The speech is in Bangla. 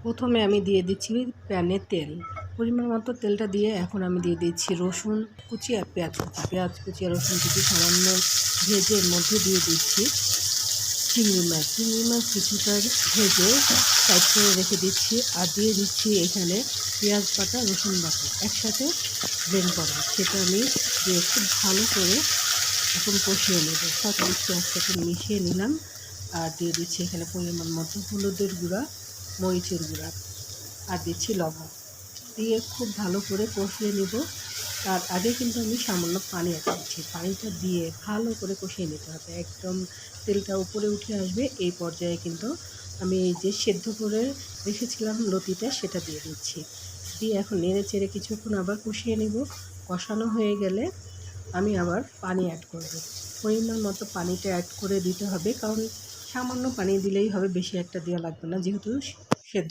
প্রথমে আমি দিয়ে দিচ্ছি প্যানে তেল, পরিমাণ মতো তেলটা দিয়ে এখন আমি দিয়ে দিচ্ছি রসুন কুচি আর পেঁয়াজ কুচি আর রসুন কুচি সামান্য ভেজে এর মধ্যে দিয়ে দিচ্ছি চিংড়ি মাছ কিছুটা ভেজে সাইড করে রেখে দিচ্ছি আর দিয়ে দিচ্ছি এখানে পেঁয়াজ বাটা রসুন বাটা একসাথে ব্লেন্ড করা, সেটা আমি দিয়ে খুব ভালো করে এখন কষিয়ে নেব। সব কিছু একসাথে মিশিয়ে নিলাম আর দিয়ে দিচ্ছি এখানে পরিমাণ মতো হলুদের গুঁড়া, মরিচের গুঁড়া আর দিচ্ছি লবণ, দিয়ে খুব ভালো করে কষিয়ে নেব। তার আগে কিন্তু আমি সামান্য পানি অ্যাড করছি, পানিটা দিয়ে ভালো করে কষিয়ে নিতে হবে, একদম তেলটা উপরে উঠে আসবে। এই পর্যায়ে কিন্তু আমি এই যে সেদ্ধ করে রেখেছিলাম লতিটা সেটা দিয়ে দিচ্ছি, দিয়ে এখন নেড়ে চেড়ে কিছুক্ষণ আবার কষিয়ে নেব। কষানো হয়ে গেলে আমি আবার পানি অ্যাড করব, পরিমাণ মতো পানিটা অ্যাড করে দিতে হবে, কারণ সামান্য পানি দিলেই হবে, বেশি একটা দেওয়া লাগবে না যেহেতু সেদ্ধ